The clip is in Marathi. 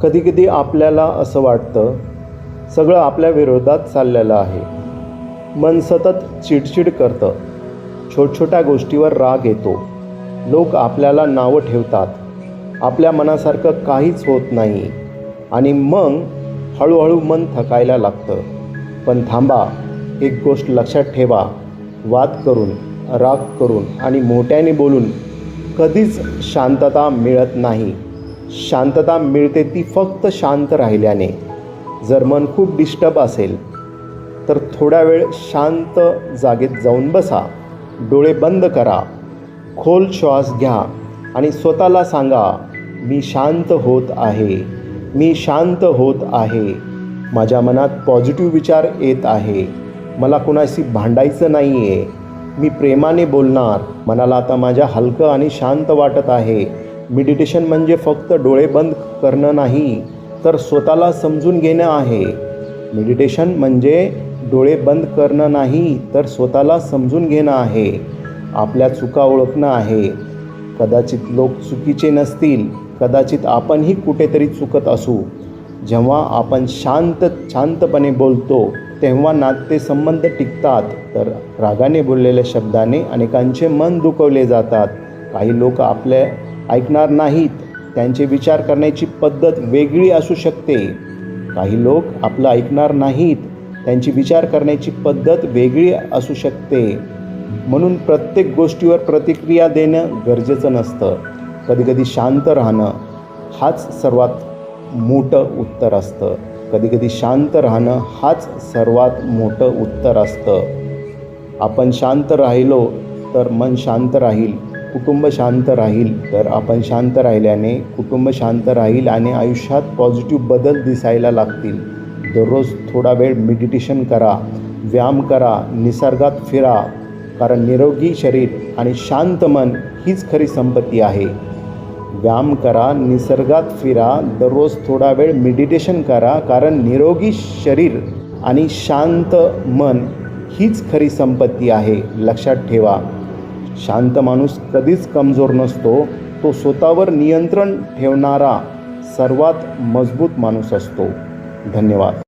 कधीकधी आपल्याला असं वाटतं सगळं आपल्या विरोधात चाललेलं आहे. मन सतत चिडचिड करतं. छोट्या गोष्टीवर राग येतो. लोक आपल्याला नावं ठेवतात. आपल्या मनासारखं काहीच होत नाही आणि मग हळूहळू मन थकायला लागतं. पण थांबा, एक गोष्ट लक्षात ठेवा. वाद करून, राग करून आणि मोठ्याने बोलून कधीच शांतता मिळत नाही. शांतता मिळते ती फक्त शांत राहिल्याने. जर मन खूप डिस्टर्ब असेल तर थोडा वेळ शांत जागेत जाऊन बसा. डोळे बंद करा. खोल श्वास घ्या आणि स्वतःला सांगा, मी शांत होत आहे, मी शांत होत आहे. माझ्या मनात पॉझिटिव्ह विचार येत आहे. मला कुणाशी भांडायचं नाही आहे. मी प्रेमाने बोलणार. मनाला आता माझ्या हलकं आणि शांत वाटत आहे. मेडिटेशन म्हणजे फक्त डोळे बंद करणं नाही, तर स्वतःला समजून घेणं आहे. मेडिटेशन म्हणजे डोळे बंद करणं नाही, तर स्वतःला समजून घेणं आहे. आपल्या चुका ओळखणं आहे. कदाचित लोक चुकीचे नसतील, कदाचित आपणही कुठेतरी चुकत असू. जेव्हा आपण शांतपणे बोलतो तेव्हा नातेसंबंध टिकतात, तर रागाने बोललेल्या शब्दाने अनेकांचे मन दुखवले जातात. काही लोक आपले ऐकणार नाहीत. त्यांचे विचार करण्याची पद्धत वेगळी असू शकते. काही लोक आपलं ऐकणार नाहीत. त्यांची विचार करण्याची पद्धत वेगळी असू शकते. म्हणून प्रत्येक गोष्टीवर प्रतिक्रिया देणं गरजेचं नसतं. कधीकधी शांत राहणं हाच सर्वात मोठं उत्तर असतं. कधीकधी शांत राहणं हाच सर्वात मोठं उत्तर असतं. आपण शांत राहिलो तर मन शांत राहील, कुटुंब शांत राहील. तर आपण शांत राहिल्याने कुटुंब शांत राहील आणि आयुष्यात पॉझिटिव्ह बदल दिसायला लागतील. दररोज थोडा वेळ मेडिटेशन करा, व्यायाम करा, निसर्गात फिरा. कारण निरोगी शरीर आणि शांत मन हीच खरी संपत्ती आहे. व्यायाम करा, निसर्गात फिरा, दररोज थोडा वेळ मेडिटेशन करा. कारण निरोगी शरीर आणि शांत मन हीच खरी संपत्ती आहे. लक्षात ठेवा, शांत माणूस कधीच कमजोर नसतो. तो स्वतःवर नियंत्रण ठेवणारा सर्वात मजबूत माणूस असतो. धन्यवाद.